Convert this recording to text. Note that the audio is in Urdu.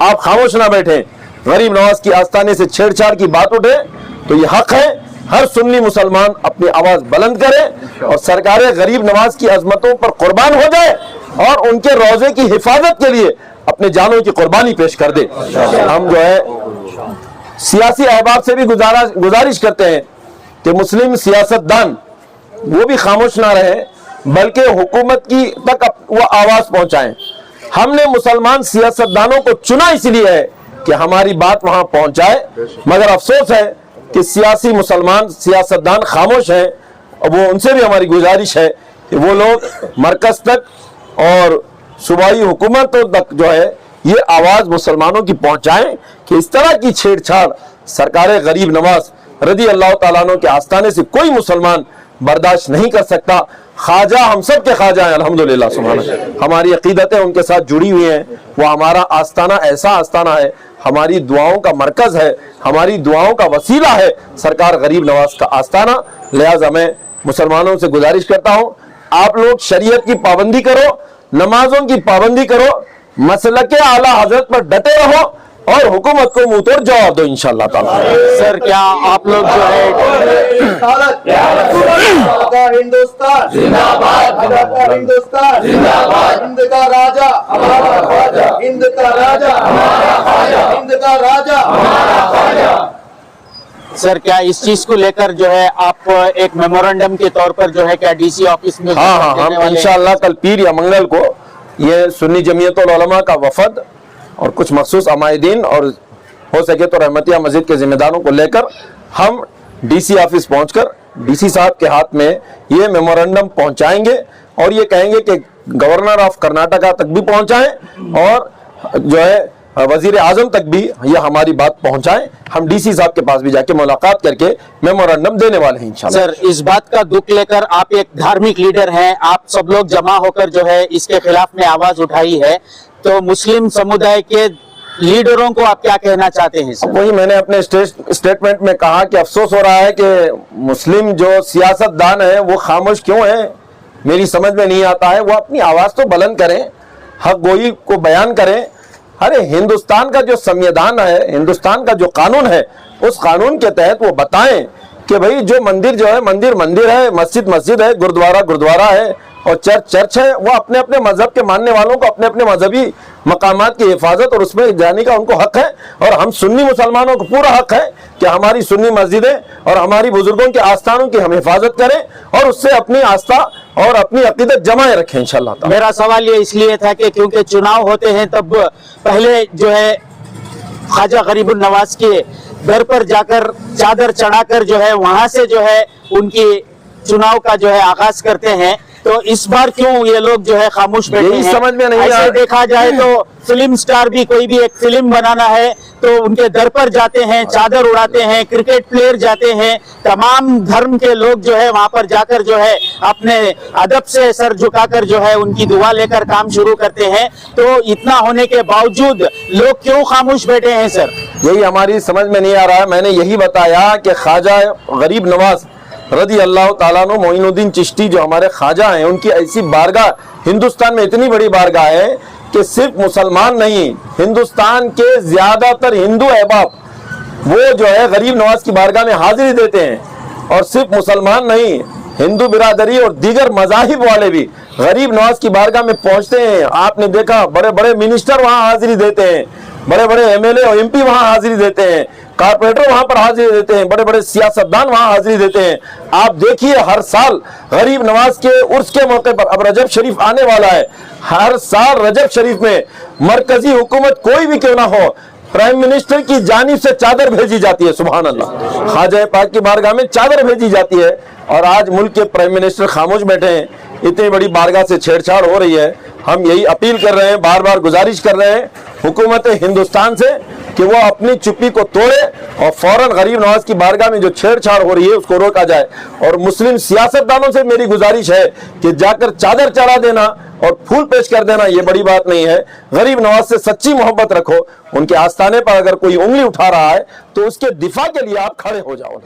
آپ خاموش نہ بیٹھیں، غریب نواز کی آستانے سے چھیڑ چھاڑ کی بات اٹھے تو یہ حق ہے ہر سنی مسلمان اپنی آواز بلند کرے اور سرکار غریب نواز کی عظمتوں پر قربان ہو جائے اور ان کے روضے کی حفاظت کے لیے اپنے جانوں کی قربانی پیش کر دے۔ ہم جو ہے سیاسی احباب سے بھی گزارش کرتے ہیں کہ مسلم سیاستدان وہ بھی خاموش نہ رہے بلکہ حکومت کی تک وہ آواز پہنچائیں۔ ہم نے مسلمان سیاستدانوں کو چنا اس لیے ہے کہ ہماری بات وہاں پہنچائے، مگر افسوس ہے کہ سیاسی مسلمان سیاستدان خاموش ہیں، اور وہ ان سے بھی ہماری گزارش ہے کہ وہ لوگ مرکز تک اور صوبائی حکومتوں تک جو ہے یہ آواز مسلمانوں کی پہنچائیں کہ اس طرح کی چھیڑ چھاڑ سرکار غریب نواز رضی اللہ تعالیٰ عنہ کے آستانے سے کوئی مسلمان برداشت نہیں کر سکتا۔ خواجہ ہم سب کے خواجہ ہیں الحمدللہ، سبحان اللہ، ہماری عقیدتیں ان کے ساتھ جڑی ہوئی ہیں، وہ ہمارا آستانہ ایسا آستانہ ہے، ہماری دعاؤں کا مرکز ہے، ہماری دعاؤں کا وسیلہ ہے سرکار غریب نواز کا آستانہ۔ لہٰذا میں مسلمانوں سے گزارش کرتا ہوں آپ لوگ شریعت کی پابندی کرو، نمازوں کی پابندی کرو، مسلک اعلیٰ حضرت پر ڈٹے رہو اور حکومت کو منہ توڑ جواب دو انشاءاللہ تعالی۔ سر کیا آپ لوگ جو ہے ہندوستان زندہ باد، ہندوستان زندہ باد، ہند کا راجا ہمارا خواجہ، ہند کا راجا ہمارا خواجہ، ہند کا راجا ہمارا خواجہ۔ سر کیا اس چیز کو لے کر جو ہے آپ ایک میمورنڈم کے طور پر جو ہے کیا ڈی سی آفس میں ہم انشاءاللہ کل پیر یا منگل کو یہ سنی جمعیت العلماء کا وفد اور کچھ مخصوص عمائدین اور ہو سکے تو رحمتیہ مسجد کے ذمہ داروں کو لے کر ہم ڈی سی آفس پہنچ کر ڈی سی صاحب کے ہاتھ میں یہ میمورنڈم پہنچائیں گے اور یہ کہیں گے کہ گورنر آف کرناٹکا تک بھی پہنچائیں اور جو ہے وزیر اعظم تک بھی یہ ہماری بات پہنچائیں۔ ہم ڈی سی صاحب کے پاس بھی جا کے ملاقات کر کے میمورنڈم دینے والے ہیں انشاءاللہ۔ سر اس بات کا دکھ لے کر آپ ایک دھارمک لیڈر ہیں، آپ سب لوگ جمع ہو کر جو ہے اس کے خلاف میں آواز اٹھائی ہے، تو مسلم سمودائے کے لیڈروں کو آپ کیا کہنا چاہتے ہیں؟ وہی میں نے اپنے اسٹیٹمنٹ میں کہا کہ افسوس ہو رہا ہے کہ مسلم جو سیاست دان ہیں وہ خاموش کیوں ہیں، میری سمجھ میں نہیں آتا ہے۔ وہ اپنی آواز تو بلند کریں، حق گوئی کو بیان کریں۔ ارے ہندوستان کا جو سمویدھان ہے، ہندوستان کا جو قانون ہے، اس قانون کے تحت وہ بتائیں کہ بھئی جو مندر جو ہے مندر ہے، مسجد مسجد ہے، گردوارہ ہے اور چرچ ہے، وہ اپنے اپنے مذہب کے ماننے والوں کو اپنے اپنے مذہبی مقامات کی حفاظت اور اس میں جانے کا ان کو حق ہے، اور ہم سنی مسلمانوں کو پورا حق ہے کہ ہماری سنی مسجدیں اور ہماری بزرگوں کے آستانوں کی ہم حفاظت کریں اور اس سے اپنی آستھا اور اپنی عقیدت جمائے رکھیں انشاءاللہ تعالی۔ میرا سوال یہ اس لیے تھا کہ کیونکہ چناؤ ہوتے ہیں تب پہلے جو ہے خواجہ غریب النواز کے گھر پر جا کر چادر چڑھا کر جو ہے وہاں سے جو ہے ان کی چناؤ کا جو ہے آغاز کرتے ہیں، تو اس بار کیوں یہ لوگ جو ہے خاموش بیٹھے ہیں؟ سمجھ میں نہیں ایسے دیکھا جائے تو فلم سٹار بھی کوئی بھی ایک فلم بنانا ہے تو ان کے در پر جاتے ہیں، چادر اڑاتے ہیں، کرکٹ پلیئر جاتے ہیں، تمام دھرم کے لوگ جو ہے وہاں پر جا کر جو ہے اپنے ادب سے سر جھکا کر جو ہے ان کی دعا لے کر کام شروع کرتے ہیں، تو اتنا ہونے کے باوجود لوگ کیوں خاموش بیٹھے ہیں سر؟ یہی ہماری سمجھ میں نہیں آ رہا ہے۔ میں نے یہی بتایا کہ خواجہ غریب نواز رضی اللہ تعالیٰ عنہ معین الدین چشتی جو ہمارے خواجہ ہیں، ان کی ایسی بارگاہ ہندوستان میں اتنی بڑی بارگاہ ہے کہ صرف مسلمان نہیں، ہندوستان کے زیادہ تر ہندو احباب وہ جو ہے غریب نواز کی بارگاہ میں حاضری دیتے ہیں، اور صرف مسلمان نہیں، ہندو برادری اور دیگر مذاہب والے بھی غریب نواز کی بارگاہ میں پہنچتے ہیں۔ آپ نے دیکھا بڑے بڑے منسٹر وہاں حاضری دیتے ہیں، بڑے بڑے ایم ایل اے اور ایم پی وہاں حاضری دیتے ہیں، کارپوریٹر وہاں پر حاضری دیتے ہیں، بڑے بڑے سیاستدان وہاں حاضری دیتے ہیں۔ آپ دیکھیے ہر سال غریب نواز کے عرس کے موقع پر، اب رجب شریف آنے والا ہے، ہر سال رجب شریف میں مرکزی حکومت کوئی بھی کیوں نہ ہو، پرائم منسٹر کی جانب سے چادر بھیجی جاتی ہے، سبحان اللہ، خواجہ پاک کی بارگاہ میں چادر بھیجی جاتی ہے، اور آج ملک کے پرائم منسٹر خاموش بیٹھے ہیں، اتنی بڑی بارگاہ سے چھیڑ چھاڑ ہو رہی ہے۔ ہم یہی اپیل کر رہے ہیں، بار بار گزارش کر رہے ہیں حکومت ہندوستان سے کہ وہ اپنی چپی کو توڑے اور فوراً غریب نواز کی بارگاہ میں جو چھیڑ چھاڑ ہو رہی ہے اس کو روکا جائے، اور مسلم سیاستدانوں سے میری گزارش ہے کہ جا کر چادر چڑھا دینا اور پھول پیش کر دینا یہ بڑی بات نہیں ہے۔ غریب نواز سے سچی محبت رکھو، ان کے آستانے پر اگر کوئی انگلی اٹھا رہا ہے تو اس کے دفاع کے لیے آپ کھڑے ہو جاؤ۔